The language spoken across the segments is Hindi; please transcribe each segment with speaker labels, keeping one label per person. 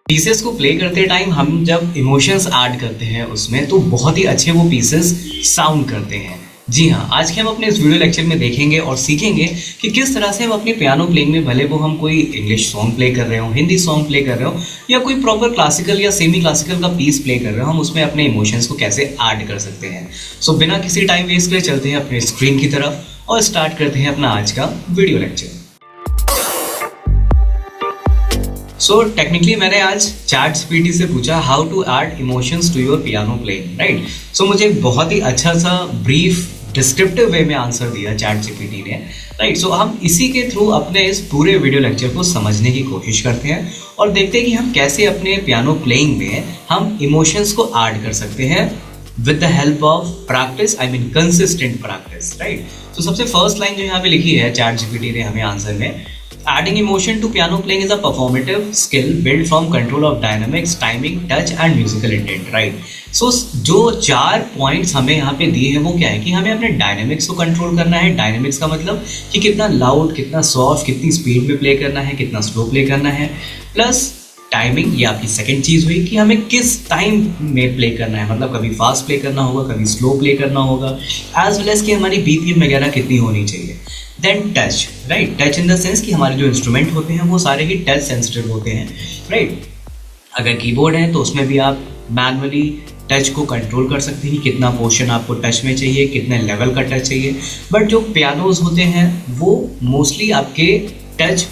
Speaker 1: पीसेस को प्ले करते टाइम हम जब इमोशंस ऐड करते हैं उसमें, तो बहुत ही अच्छे वो पीसेस साउंड करते हैं। जी हाँ, आज के हम अपने इस वीडियो लेक्चर में देखेंगे और सीखेंगे कि किस तरह से हम अपने पियानो प्लेइंग में, भले वो हम कोई इंग्लिश सॉन्ग प्ले कर रहे हो, हिंदी सॉन्ग प्ले कर रहे हो, या कोई प्रॉपर क्लासिकल या सेमी क्लासिकल का पीस प्ले कर रहे हो, हम उसमें अपने इमोशंस को कैसे ऐड कर सकते हैं। सो बिना किसी टाइम वेस्ट के चलते हैं अपने स्क्रीन की तरफ और स्टार्ट करते हैं अपना आज का वीडियो लेक्चर। सो टेक्निकली मैंने आज ChatGPT से पूछा how to add emotions to your piano playing, right. So मुझे एक बहुत ही अच्छा सा ब्रीफ डिस्क्रिप्टिव वे में आंसर दिया ChatGPT ने, राइट। सो हम इसी के थ्रू अपने इस पूरे वीडियो लेक्चर को समझने की कोशिश करते हैं और देखते हैं कि हम कैसे अपने पियानो प्लेइंग में हम इमोशंस को ऐड कर सकते हैं with the help of practice, I mean consistent practice, right. तो सबसे फर्स्ट लाइन जो यहाँ पे लिखी है ChatGPT ने हमें आंसर में, adding emotion to piano playing is a performative skill built from control of dynamics, timing, touch and musical intent, right? So जो 4 पॉइंट्स हमें यहाँ पे दिए हैं वो क्या है कि हमें अपने डायनेमिक्स को कंट्रोल करना है। डायनेमिक्स का मतलब कि कितना लाउड, कितना सॉफ्ट, कितनी स्पीड में प्ले करना है, कितना स्लो प्ले करना है, प्लस टाइमिंग, ये आपकी सेकंड चीज़ हुई कि हमें किस टाइम में प्ले करना है, मतलब कभी फास्ट प्ले करना होगा, कभी स्लो प्ले करना होगा, एज वेल एज कि हमारी BPM वगैरह कितनी होनी चाहिए। Then touch, right. Touch in the sense कि हमारे जो इंस्ट्रूमेंट होते हैं वो सारे ही टच सेंसिटिव होते हैं, राइट। अगर कीबोर्ड है तो उसमें भी आप मैनुअली टच को कंट्रोल कर सकते हैं कि कितना पोर्शन आपको टच में चाहिए, कितने लेवल का टच चाहिए। बट जो पियानोज होते हैं वो मोस्टली आपके टच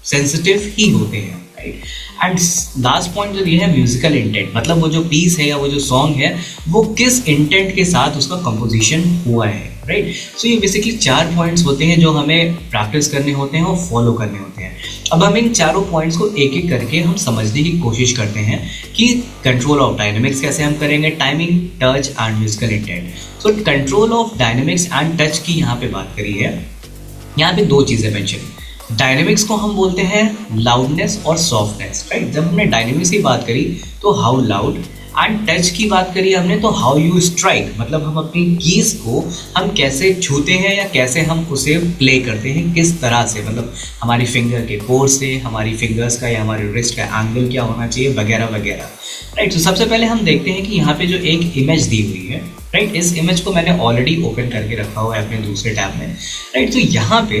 Speaker 1: सेंसिटिव ही होते हैं, राइट। एंड लास्ट पॉइंट जो ये है म्यूजिकल इंटेंट, मतलब वो जो पीस है या वो जो सॉन्ग है वो किस इंटेंट के साथ उसका कंपोजिशन हुआ है, राइट। सो ये बेसिकली 4 पॉइंट्स होते हैं जो हमें प्रैक्टिस करने होते हैं और फॉलो करने होते हैं। अब हम इन चारों पॉइंट्स को एक एक करके हम समझने की कोशिश करते हैं कि कंट्रोल ऑफ डायनेमिक्स कैसे हम करेंगे, timing, touch and musical intent. So control of dynamics and touch की यहाँ पे बात करी है। यहाँ पे 2 चीज़ें मेंशन, डायनेमिक्स को हम बोलते हैं लाउडनेस और सॉफ्टनेस, राइट। जब हमने डायनेमिक्स की बात करी तो हाउ लाउड, एंड टच की बात करी हमने तो हाउ यू स्ट्राइक, मतलब हम अपनी कीज को हम कैसे छूते हैं या कैसे हम उसे प्ले करते हैं, किस तरह से, मतलब हमारी फिंगर के कोर से, हमारी फिंगर्स का या हमारे रिस्ट का एंगल क्या होना चाहिए वगैरह वगैरह, राइट। तो सबसे पहले हम देखते हैं कि यहाँ पे जो एक इमेज दी हुई है, राइट, इस इमेज को मैंने ऑलरेडी ओपन करके रखा हुआ है अपने दूसरे टैब में, राइट। तो यहाँ पे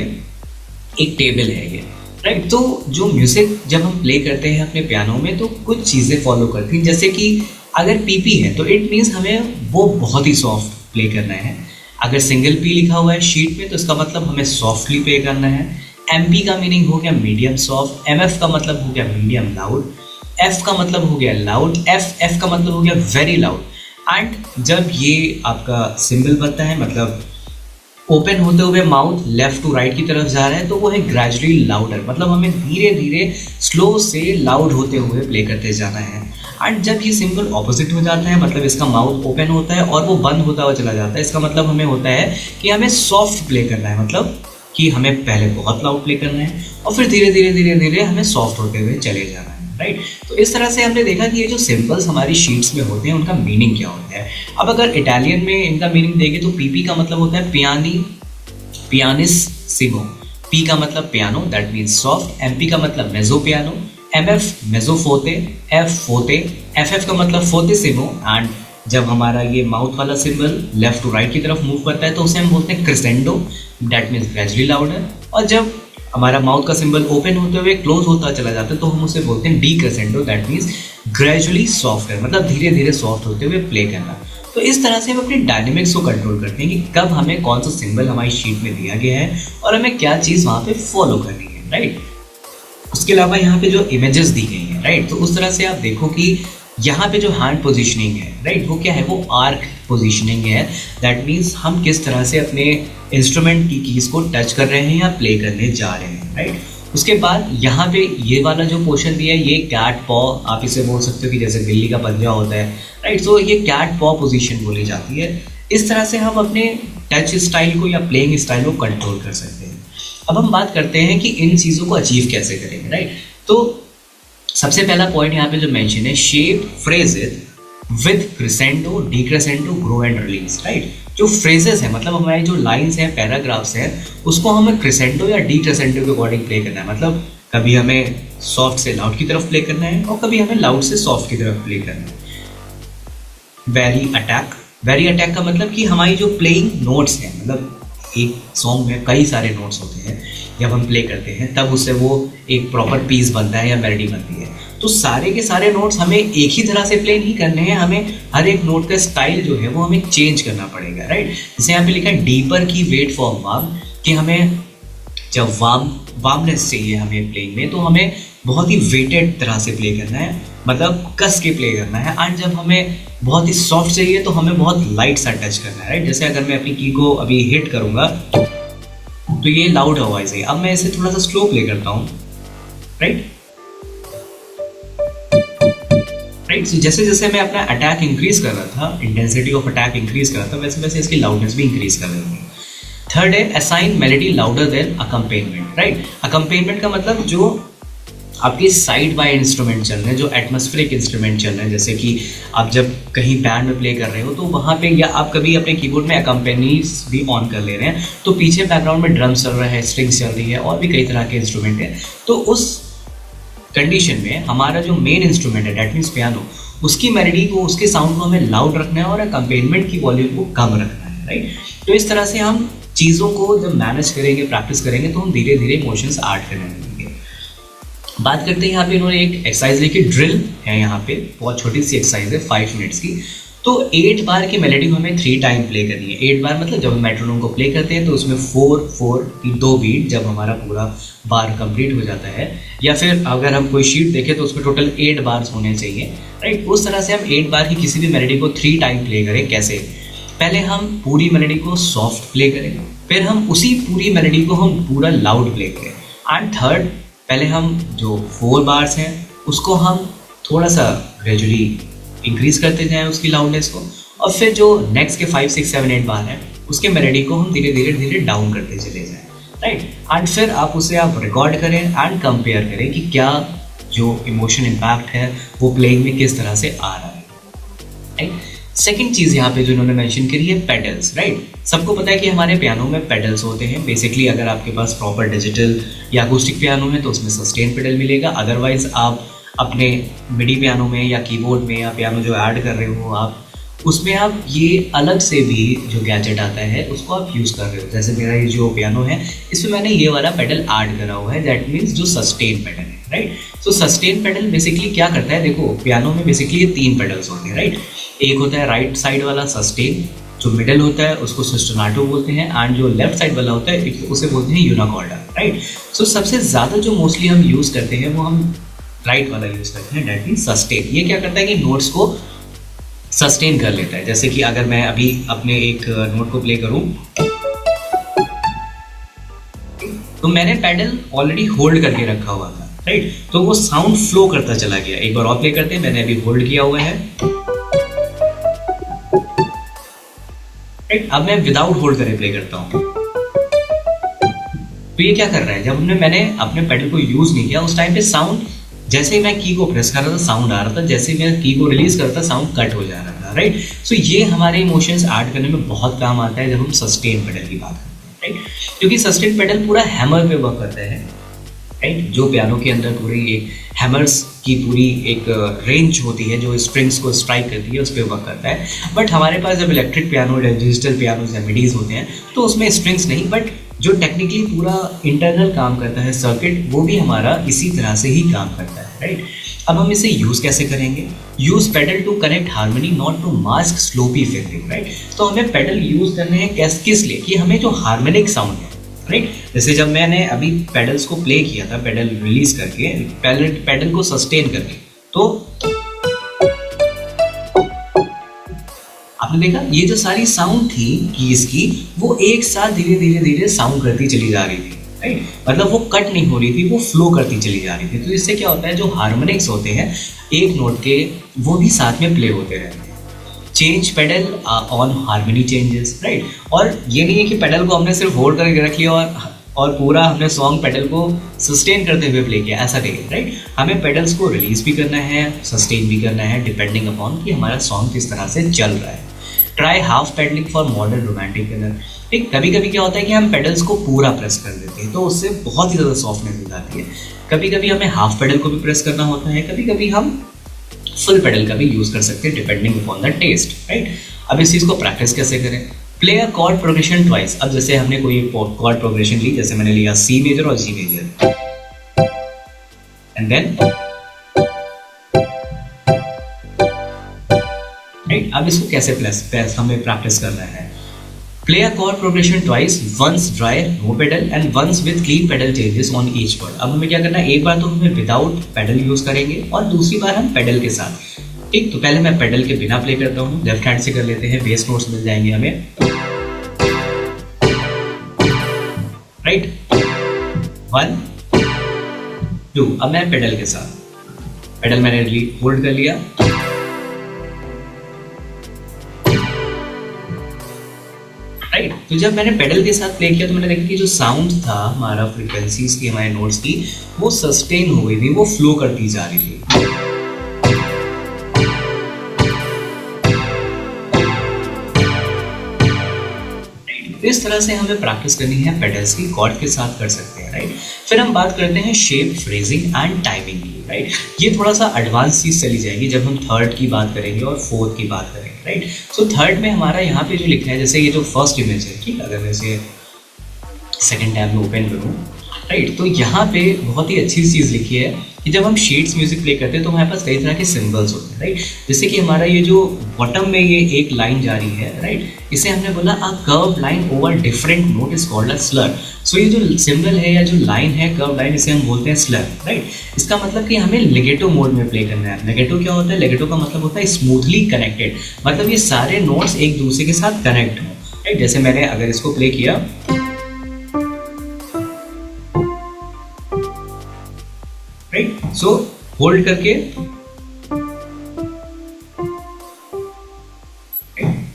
Speaker 1: एक टेबल है ये, राइट। तो जो म्यूजिक जब हम प्ले करते हैं अपने पियानो में तो कुछ चीज़ें फॉलो करती हैं, जैसे कि अगर PP है तो इट मीन्स हमें वो बहुत ही सॉफ्ट प्ले करना है। अगर सिंगल P लिखा हुआ है शीट में तो इसका मतलब हमें सॉफ्टली प्ले करना है। MP का मीनिंग हो गया मीडियम सॉफ्ट, MF का मतलब हो गया मीडियम लाउड, F का मतलब हो गया लाउड, F का मतलब हो गया वेरी लाउड। एंड जब ये आपका सिंबल बनता है, मतलब ओपन होते हुए माउथ लेफ्ट टू राइट की तरफ जा रहा है, तो वो है ग्रेजुअली लाउडर, मतलब हमें धीरे धीरे स्लो से लाउड होते हुए प्ले करते जाना है। एंड जब ये सिंबल ऑपोजिट हो जाता है, मतलब इसका माउथ ओपन होता है और वो बंद होता हुआ चला जाता है, इसका मतलब हमें होता है कि हमें सॉफ्ट प्ले करना है, मतलब कि हमें पहले बहुत लाउड प्ले करना है और फिर धीरे धीरे धीरे धीरे हमें सॉफ्ट होते हुए चले जाना है, राइट। तो इस तरह से हमने देखा कि ये जो सिंबल्स हमारी शीट्स में होते हैं उनका मीनिंग क्या होता है। अब अगर इटालियन में इनका मीनिंग देखें तो PP का मतलब होता है पियानिसिमो, P का मतलब piano, that means soft, MP का मतलब मेजो पियानो, MF मेजो फोते, F फोते, FF का मतलब फोर्टिसिमो। एंड जब हमारा ये माउथ वाला सिंबल लेफ्ट टू राइट की तरफ मूव करता है तो उसे हम बोलते हैं crescendo, that means gradually louder. और जब हमारा माउथ का सिंबल ओपन होते हुए क्लोज होता चला जाता है तो हम उसे बोलते हैं D crescendo, that means gradually softer, मतलब धीरे धीरे सॉफ्ट होते हुए प्ले करना। तो इस तरह से हम अपनी डायनेमिक्स को कंट्रोल करते हैं कि कब हमें कौन सा सिंबल हमारी शीट में दिया गया है और हमें क्या चीज़ वहाँ पे फॉलो करनी है, राइट। उसके अलावा यहाँ पे जो इमेजेस दी गई हैं, राइट, तो उस तरह से आप देखो कि यहाँ पे जो हैंड पोजीशनिंग है, राइट, वो क्या है, वो आर्क पोजीशनिंग है। दैट मीन्स हम किस तरह से अपने इंस्ट्रूमेंट की कीज को टच कर रहे हैं या प्ले करने जा रहे हैं, राइट। उसके बाद यहाँ पे ये वाला जो पोर्शन दिया है ये कैट पॉ, आप इसे बोल सकते हो कि जैसे बिल्ली का पंजा होता है, राइट। तो ये कैट पॉ पोजीशन बोली जाती है। इस तरह से हम अपने टच स्टाइल को या प्लेइंग स्टाइल को कंट्रोल कर सकते हैं। अब हम बात करते हैं कि इन चीज़ों को अचीव कैसे करेंगे, राइट। तो सबसे पहला पॉइंट यहाँ पे जो मेंशन है, shape phrases with crescendo, decrescendo, grow and release, right. जो फ्रेजेस हैं, मतलब हमारी जो लाइंस हैं, पैराग्राफ्स हैं, उसको हमें क्रिसेंडो या डिक्रिसेंडो के अकॉर्डिंग प्ले करना है। मतलब कभी हमें सॉफ्ट से लाउड की तरफ प्ले करना है और कभी हमें लाउड से सॉफ्ट की तरफ प्ले करना है। वेरी अटैक का मतलब कि हमारी जो प्लेइंग नोट्स हैं, मतलब एक सॉन्ग में कई सारे नोट्स होते हैं, जब हम प्ले करते हैं तब उससे वो एक प्रॉपर पीस बनता है या मेलोडी बनती है। तो सारे के सारे नोट्स हमें एक ही तरह से प्ले नहीं करने हैं, हमें हर एक नोट का स्टाइल जो है वो हमें चेंज करना पड़ेगा, राइट। जैसे यहाँ पे लिखा है डीपर की वेट फॉर वार्म, कि हमें जब वार्मनेस चाहिए हमें प्लेइंग में तो हमें बहुत ही वेटेड तरह से प्ले करना है, मतलब कस के प्ले करना है। एंड जब हमें बहुत ही सॉफ्ट चाहिए तो हमें बहुत लाइट सा टच करना है, राइट। जैसे अगर मैं अपनी की को अभी हिट करूंगा तो ये लाउड आवाज है। अब मैं इसे थोड़ा सा स्लो प्ले करता हूँ, राइट। सो जैसे जैसे मैं अपना अटैक इंक्रीज कर रहा था, इंटेंसिटी ऑफ अटैक इंक्रीज कर रहा था, वैसे वैसे इसकी लाउडनेस भी इंक्रीज कर रही है। थर्ड है assign melody louder than accompaniment, right. Accompaniment का मतलब जो आपके साइड बाय इंस्ट्रूमेंट चल रहे हैं, जो एटमॉस्फेरिक इंस्ट्रूमेंट चल रहे हैं, जैसे कि आप जब कहीं बैंड में प्ले कर रहे हो तो वहाँ पे, या आप कभी अपने कीबोर्ड में अकम्पेनीज भी ऑन कर ले रहे हैं तो पीछे बैकग्राउंड में ड्रम्स चल रहा है, स्ट्रिंग्स चल रही है और भी कई तरह के इंस्ट्रूमेंट हैं। तो उस कंडीशन में हमारा जो मेन इंस्ट्रूमेंट है, डेट मीन्स पियानो, उसकी मेलोडी को, उसके साउंड को हमें लाउड रखना है और अकम्पेनमेंट की वॉल्यूम को कम रखना है, राइट। तो इस तरह से हम चीज़ों को जब मैनेज करेंगे, प्रैक्टिस करेंगे तो हम धीरे धीरे इमोशंस ऐड करने लगेंगे। बात करते हैं यहाँ पे इन्होंने एक एक्सरसाइज लिखी, ड्रिल है यहाँ पे, बहुत छोटी सी एक्सरसाइज है 5 मिनट्स की। तो 8 बार की मेलोडी को हमें 3 टाइम प्ले करनी है। 8 बार मतलब जब हम मेट्रोनोम को प्ले करते हैं तो उसमें 4-4 की 2 बीट, जब हमारा पूरा बार कंप्लीट हो जाता है, या फिर अगर हम कोई शीट देखें तो उसमें टोटल 8 बार्स होने चाहिए, राइट। उस तरह से हम 8 बार की किसी भी मेलोडी को 3 टाइम प्ले करें। कैसे? पहले हम पूरी मेलोडी को सॉफ्ट प्ले करें, फिर हम उसी पूरी मेलोडी को हम पूरा लाउड प्ले करें, एंड थर्ड पहले हम जो 4 बार्स हैं उसको हम थोड़ा सा ग्रेजुअली इंक्रीज करते जाएं उसकी लाउडनेस को, और फिर जो नेक्स्ट के 5, 6, 7, 8 बार हैं उसके मेलोडी को हम धीरे धीरे डाउन करते चले जाएं, राइट। एंड फिर आप उसे आप रिकॉर्ड करें एंड कंपेयर करें कि क्या जो इमोशन इम्पैक्ट है वो प्लेइंग में किस तरह से आ रहा है, राइट। सेकेंड चीज़ यहाँ पे जो इन्होंने मेंशन करी है, पेडल्स, राइट। सबको पता है कि हमारे पियानो में पेडल्स होते हैं। बेसिकली अगर आपके पास प्रॉपर डिजिटल या अकॉस्टिक पियानो है तो उसमें सस्टेन पेडल मिलेगा, अदरवाइज आप अपने मिडी पियानो में या कीबोर्ड में या पियानो जो ऐड कर रहे हो आप, उसमें आप ये अलग से भी जो गैजेट आता है उसको आप यूज़ कर रहे हो। जैसे मेरा ये जो पियानो है इसमें मैंने ये वाला पेडल ऐड करा हुआ है, दैट मीन्स जो सस्टेन पेडल है, राइट। सो सस्टेन पेडल बेसिकली क्या करता है, देखो पियानो में बेसिकली ये 3 पेडल्स होते हैं, राइट। एक होता है राइट साइड वाला सस्टेन, जो मिडल होता है उसको सिस्टोनाटो बोलते हैं, एंड जो लेफ्ट साइड वाला होता है उसे बोलते हैं यूनाकॉर्डा, राइट। सो सबसे ज़्यादा जो मोस्टली हम यूज़ करते हैं वो हम राइट वाला यूज़ करते हैं, दैट मीन्स सस्टेन। ये क्या करता है कि नोट्स को सस्टेन कर लेता है। जैसे कि अगर मैं अभी अपने एक नोट को प्ले करूं तो मैंने पैडल ऑलरेडी होल्ड करके रखा हुआ था, राइट। तो वो साउंड फ्लो करता चला गया। एक बार और प्ले करते हैं, मैंने अभी होल्ड किया हुआ है, राइट। अब मैं विदाउट होल्ड करे प्ले करता हूं तो ये क्या कर रहा है, जब मैंने अपने पैडल को यूज नहीं किया उस टाइम पे साउंड, जैसे ही मैं की को प्रेस कर रहा था साउंड आ रहा था, जैसे ही मैं की को रिलीज करता साउंड कट हो जा रहा था, राइट। सो ये हमारे इमोशंस ऐड करने में बहुत काम आता है जब हम सस्टेन पेडल की बात करते हैं, राइट। क्योंकि सस्टेन पेडल पूरा हैमर पे वर्क करता है, राइट। जो पियानो के अंदर पूरी एक हैमर्स की पूरी एक रेंज होती है जो स्ट्रिंग्स को स्ट्राइक करती है, उस पर वर्क करता है। बट हमारे पास जब इलेक्ट्रिक पियानो या डिजिटल पियानो या मिडीज होते हैं तो उसमें स्ट्रिंग्स नहीं, बट जो टेक्निकली पूरा इंटरनल काम करता है सर्किट, वो भी हमारा इसी तरह से ही काम करता है, राइट। अब हम इसे यूज़ कैसे करेंगे? Use pedal to connect harmony, not to mask sloppy fingering, right. तो हमें पेडल यूज़ करने हैं किस लिए, कि हमें जो हार्मोनिक साउंड है, राइट। जैसे जब मैंने अभी पेडल्स को प्ले किया था, पेडल रिलीज करके, पेडल को सस्टेन करके, तो आपने देखा ये जो सारी साउंड थी कीज की, वो एक साथ धीरे धीरे साउंड करती चली जा रही थी, राइट। मतलब वो कट नहीं हो रही थी, वो फ्लो करती चली जा रही थी। तो इससे क्या होता है, जो हार्मोनिक्स होते हैं एक नोट के, वो भी साथ में प्ले होते रहते हैं। Change pedal on harmony changes, right. और ये नहीं है कि पेडल को हमने सिर्फ होल्ड करके रख लिया और पूरा हमने सॉन्ग पेडल को सस्टेन करते हुए प्ले किया, ऐसा नहीं है, राइट। हमें पेडल्स को रिलीज भी करना है, सस्टेन भी करना है, डिपेंडिंग अपॉन कि हमारा सॉन्ग किस तरह से चल रहा है। Try half pedalling for modern romantic colour. ठीक, कभी कभी क्या होता है कि हम पेडल्स को पूरा प्रेस कर देते हैं तो उससे बहुत ही ज़्यादा सॉफ्टनेस हो जाती है। कभी कभी हमें हाफ पेडल को भी प्रेस करना होता है, कभी कभी हम फुल पेडल का भी यूज़ कर सकते हैं depending upon the taste, right. अब इस चीज़ को प्रैक्टिस कैसे करें? Play a chord progression twice. अब जैसे हमने कोई कॉर्ड प्रोग्रेशन ली, जैसे मैंने लिया सी मेजर और G major, and then right. अब इसको कैसे प्रेस हमें प्रैक्टिस करना है? Play a chord progression twice, once dry no pedal and once with clean pedal changes on each word. अब हमें क्या करना है, एक बार तो हमें विदाउट पेडल यूज करेंगे और दूसरी बार हम पेडल के साथ। ठीक, तो पहले मैं पेडल के बिना प्ले करता हूँ, लेफ्ट हैंड से कर लेते हैं, बेस नोट्स मिल जाएंगे हमें, राइट। 1 2। अब मैं पेडल के साथ, पेडल मैंने होल्ड कर लिया, राइट। तो जब मैंने पेडल के साथ प्ले किया तो मैंने देखा कि जो साउंड था हमारा, फ्रीक्वेंसीज की, हमारे नोट्स की, वो सस्टेन हो गई थी, वो फ्लो करती जा रही थी। इस तरह से हमें प्रैक्टिस करनी है पेडल्स की, कॉर्ड के साथ कर सकते हैं, राइट। फिर हम बात करते हैं शेप, फ्रेजिंग एंड टाइमिंग की, राइट। ये थोड़ा सा एडवांस चीज चली जाएगी जब हम थर्ड की बात करेंगे और फोर्थ की बात करेंगे, राइट। सो थर्ड में हमारा यहाँ पे जो लिखा है, जैसे ये जो फर्स्ट इमेज है, ठीक, अगर मैं इसे सेकेंड टैब में ओपन करूँ, राइट, तो यहाँ पे बहुत ही अच्छी चीज़ लिखी है कि जब हम शेड्स म्यूजिक प्ले करते हैं तो हमारे पास कई तरह के सिंबल्स होते हैं, राइट। जैसे कि हमारा ये जो बॉटम में ये एक लाइन जा रही है, राइट, इसे हमने बोला a curve line over different note is called a slur. So ये जो सिंबल है या जो लाइन है, कर्व लाइन, इसे हम बोलते हैं स्लर, राइट। इसका मतलब कि हमें लेगेटो मोड में प्ले करना है। लेगेटो क्या होता है? लेगेटो का मतलब होता है स्मूथली कनेक्टेड, मतलब ये सारे नोट्स एक दूसरे के साथ कनेक्ट हों, राइट। जैसे मैंने अगर इसको प्ले किया, राइट, सो होल्ड करके,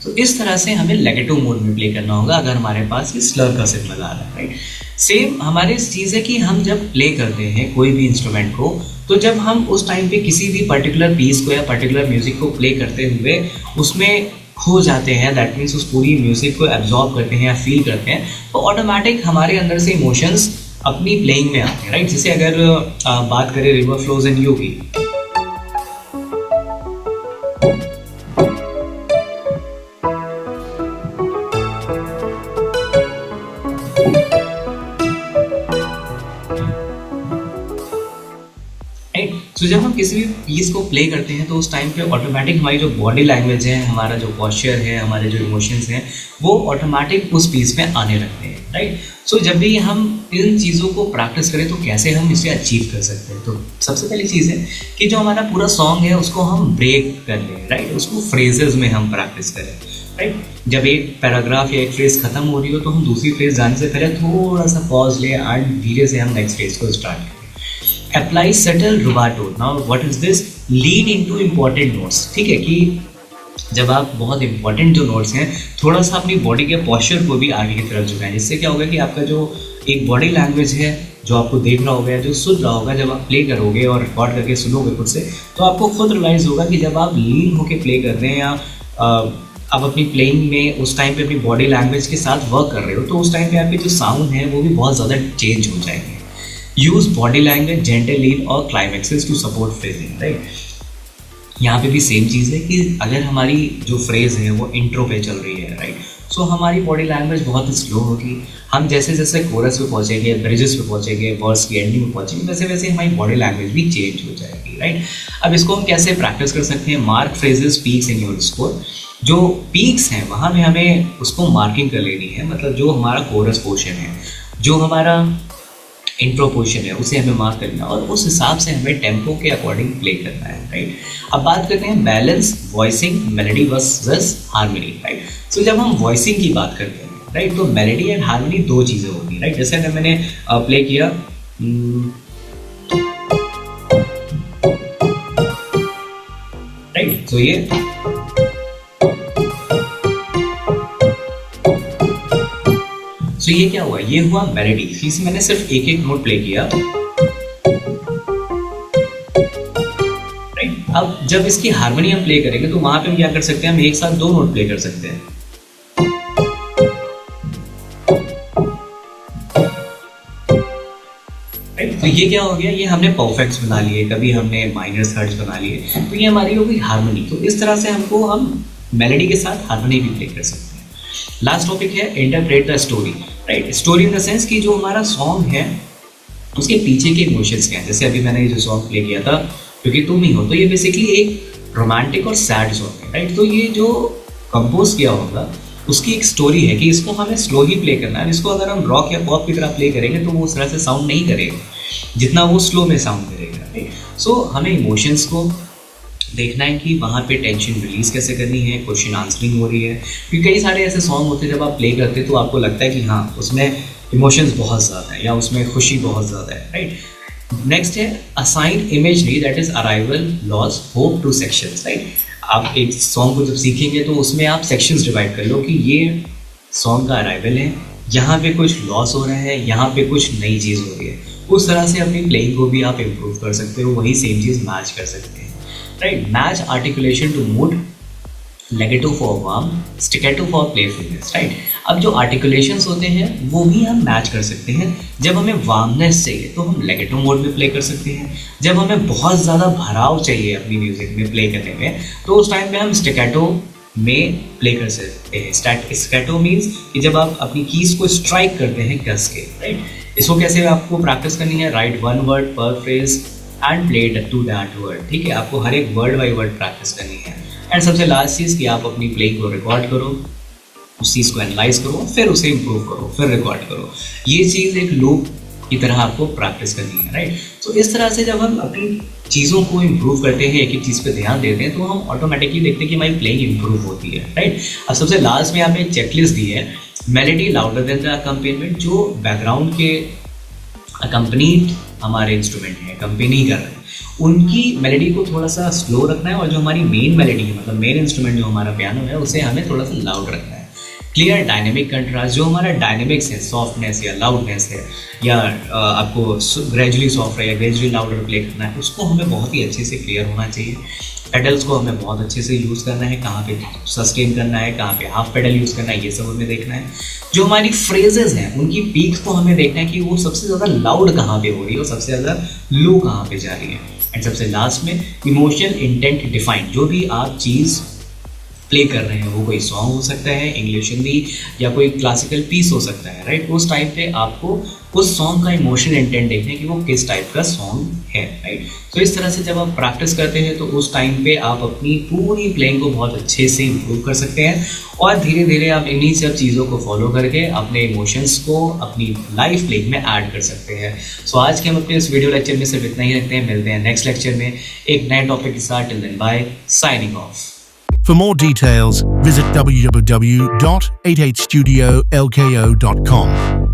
Speaker 1: तो इस तरह से हमें लेगेटो मोड में प्ले करना होगा अगर हमारे पास ये स्लर का सिग्नल आ रहा है, राइट। सेम हमारे चीज़ है कि हम जब प्ले करते हैं कोई भी इंस्ट्रूमेंट को, तो जब हम उस टाइम पे किसी भी पर्टिकुलर पीस को या पर्टिकुलर म्यूजिक को प्ले करते हुए उसमें खो जाते हैं, दैट मीन्स उस पूरी म्यूजिक को एब्जॉर्ब करते हैं या फील करते हैं, तो ऑटोमेटिक हमारे अंदर से इमोशंस अपनी प्लेइंग में आते हैं, राइट। जैसे अगर बात करें रिवर फ्लोज इन यू की, तो जब हम किसी भी पीस को प्ले करते हैं तो उस टाइम पे ऑटोमेटिक हमारी जो बॉडी लैंग्वेज है, हमारा जो पॉस्चर है, हमारे जो इमोशंस हैं, वो ऑटोमेटिक उस पीस में आने लगते हैं, राइट। सो जब भी हम इन चीज़ों को प्रैक्टिस करें तो कैसे हम इसे अचीव कर सकते हैं? तो सबसे पहली चीज़ है कि जो हमारा पूरा सॉन्ग है उसको हम ब्रेक कर लें, राइट, उसको फ्रेजेस में हम प्रैक्टिस करें, राइट। जब एक पैराग्राफ या एक फ्रेज खत्म हो रही हो तो हम दूसरी फ्रेज जाने से पहले थोड़ा सा पॉज लें एंड धीरे से हम नेक्स्ट फ्रेज को स्टार्ट करें। Apply subtle rubato. Now what is this? Lead into important notes. ठीक है, कि जब आप बहुत इंपॉर्टेंट जो नोट्स हैं थोड़ा सा अपनी बॉडी के पॉस्चर को भी आगे की तरफ झुकाएं, जिससे क्या होगा कि आपका जो एक बॉडी लैंग्वेज है जो आपको देख रहा होगा, जो सुन रहा होगा, जब आप प्ले करोगे और रिकॉर्ड करके सुनोगे खुद से, तो आपको खुद रियलाइज होगा कि जब आप लीन होकर प्ले कर रहे हैं या आप अपनी प्लेइंग में उस टाइम पे अपनी बॉडी लैंग्वेज के साथ वर्क कर रहे हो, तो उस टाइम पे आपके जो साउंड है वो भी बहुत ज़्यादा चेंज हो जाएंगे। यूज बॉडी लैंग्वेज, जेंटल लीन और क्लाइमेक्सेस टू सपोर्ट फ्रेजिंग, राइट। यहाँ पे भी सेम चीज़ है कि अगर हमारी जो फ्रेज है वो इंट्रो पे चल रही है, राइट, सो हमारी बॉडी लैंग्वेज बहुत ही स्लो होगी। हम जैसे जैसे कोरस पे पहुँचेंगे, ब्रिजेस पे पहुँचेंगे, वर्स की एंडिंग में पहुँचेंगे, वैसे वैसे हमारी बॉडी लैंग्वेज भी चेंज हो जाएगी, राइट। अब इसको हम कैसे प्रैक्टिस कर सकते हैं? Mark phrases peaks in your score. जो पीक्स हैं वहाँ में हमें उसको मार्किंग कर लेनी है, मतलब जो हमारा कोरस पोर्शन है, जो हमारा इंट्रो पोर्शन है, उसे हमें मार्क करना और उस हिसाब से हमें टेम्पो के अकॉर्डिंग प्ले करना है, राइट। अब बात करते हैं balance, voicing, melody versus harmony, right. So जब हम वॉइसिंग की बात करते हैं, राइट, तो मेलोडी एंड हार्मनी दो चीज़ें होगी, राइट। जैसे अगर मैंने प्ले किया राइट, तो ये तो ये क्या हुआ? ये हुआ मेलोडी। इसी मैंने सिर्फ एक एक नोट प्ले किया, राइट। अब जब इसकी हार्मनी हम प्ले करेंगे तो वहां पे हम क्या कर सकते हैं, हम एक साथ 2 नोट प्ले कर सकते हैं। तो ये क्या हो गया, ये हमने परफेक्ट्स बना लिए, कभी हमने माइनर थर्ड्स बना लिए, तो ये हमारी हो गई हार्मनी। तो इस तरह से हम मेलोडी के साथ हार्मनी भी प्ले कर सकते हैं। लास्ट टॉपिक है interpret the story, right. Story in the sense कि जो हमारा सॉन्ग है उसके पीछे के इमोशंस क्या हैं। जैसे अभी मैंने ये जो सॉन्ग प्ले किया था क्योंकि तुम ही हो, तो ये बेसिकली एक रोमांटिक और सैड सॉन्ग है, राइट। तो ये जो कंपोज किया होगा उसकी एक स्टोरी है कि इसको हमें स्लो ही प्ले करना है। इसको अगर हम रॉक या पॉप की तरह प्ले करेंगे तो वो उस तरह से साउंड नहीं करेगा जितना वो स्लो में साउंड करेगा, राइट। सो हमें इमोशंस को देखना है कि वहाँ पे टेंशन रिलीज कैसे करनी है, क्वेश्चन आंसरिंग हो रही है। क्योंकि कई सारे ऐसे सॉन्ग होते हैं जब आप प्ले करते हैं तो आपको लगता है कि हाँ उसमें इमोशंस बहुत ज़्यादा है या उसमें खुशी बहुत ज़्यादा है, राइट। नेक्स्ट है assign imagery, that is arrival, loss, hope two sections, right. आप एक सॉन्ग को जब सीखेंगे तो उसमें आप सेक्शंस डिवाइड कर लो कि ये सॉन्ग का अराइवल है, यहाँ पे कुछ लॉस हो रहा है, यहाँ पे कुछ नई चीज़ हो रही है। उस तरह से अपनी प्लेइंग को भी आप इम्प्रूव कर सकते हो, वही सेम चीज़ मैच कर सकते हैं, right. Match articulation to mood, legato for warm, staccato for playfulness, right. अब जो आर्टिकुलेशंस होते हैं वो भी हम मैच कर सकते हैं। जब हमें वार्मनेस चाहिए तो हम लेगेटो मोड में प्ले कर सकते हैं। जब हमें बहुत ज़्यादा भराव चाहिए अपनी म्यूज़िक में प्ले करने में तो उस टाइम पे हम स्टिकेटो में प्ले कर सकते हैं। स्टिकेटो मीन्स कि जब आप अपनी कीज को स्ट्राइक करते हैं कस के, राइट। इसको कैसे आपको प्रैक्टिस करनी है, राइट 1 वर्ड पर phrase and play it to that word, ठीक है। आपको हर एक वर्ड बाई वर्ड प्रैक्टिस करनी है। एंड सबसे लास्ट चीज़ कि आप अपनी प्ले को रिकॉर्ड करो, उस चीज़ को एनालाइज करो, फिर उसे इम्प्रूव करो, फिर रिकॉर्ड करो। ये चीज़ एक लूप की तरह आपको प्रैक्टिस करनी है, राइट। तो इस तरह से जब हम अपनी चीज़ों को इम्प्रूव करते हैं, एक एक चीज़ पे ध्यान देते हैं, तो हम ऑटोमेटिकली देखते हैं कि हमारी प्लेइंग इम्प्रूव होती है, राइट। अब सबसे लास्ट में आपने एक चेकलिस्ट दी है, मेलोडी लाउडर देन द अकम्पेनमेंट, जो बैकग्राउंड के अकम्पनीड हमारे इंस्ट्रूमेंट हैं, अकम्पनी कर रहे हैं, उनकी मेलोडी को थोड़ा सा स्लो रखना है और जो हमारी मेन मेलोडी है, मतलब मेन इंस्ट्रूमेंट जो हमारा पियानो है, उसे हमें थोड़ा सा लाउड रखना है। क्लियर डायनेमिक कंट्रास्ट, जो हमारा डायनेमिक्स है, सॉफ्टनेस या लाउडनेस है, या आपको ग्रेजुअली सॉफ्ट या ग्रेजुअली लाउडर प्ले करना है, उसको हमें बहुत ही अच्छे से क्लियर होना चाहिए। पेडल्स को हमें बहुत अच्छे से यूज़ करना है, कहाँ पे सस्टेन करना है, कहाँ पे हाफ पेडल यूज़ करना है, ये सब हमें देखना है। जो हमारी फ्रेजेस हैं उनकी पीक्स को हमें देखना है कि वो सबसे ज़्यादा लाउड कहाँ पे हो रही है और सबसे ज़्यादा लो कहाँ पे जा रही है। एंड सबसे लास्ट में इमोशनल इंटेंट डिफाइन, जो भी आप चीज़ प्ले कर रहे हैं, वो कोई सॉन्ग हो सकता है, इंग्लिश हिंदी, या कोई क्लासिकल पीस हो सकता है, राइट। उस टाइम पे आपको उस सॉन्ग का इमोशनल इंटेंट देखना है कि वो किस टाइप का सॉन्ग है, राइट। तो इस तरह से जब आप प्रैक्टिस करते हैं तो उस टाइम पे आप अपनी पूरी प्लेइंग को बहुत अच्छे से इम्प्रूव कर सकते हैं और धीरे धीरे आप इन्हीं सब चीज़ों को फॉलो करके अपने इमोशंस को अपनी लाइफ प्लेइंग में ऐड कर सकते हैं। सो आज के हम अपने इस वीडियो लेक्चर में सिर्फ इतना ही रखते हैं। मिलते हैं नेक्स्ट लेक्चर में एक नए टॉपिक के साथ। Till then bye, signing off.
Speaker 2: For more details, visit www.8hstudiolko.com.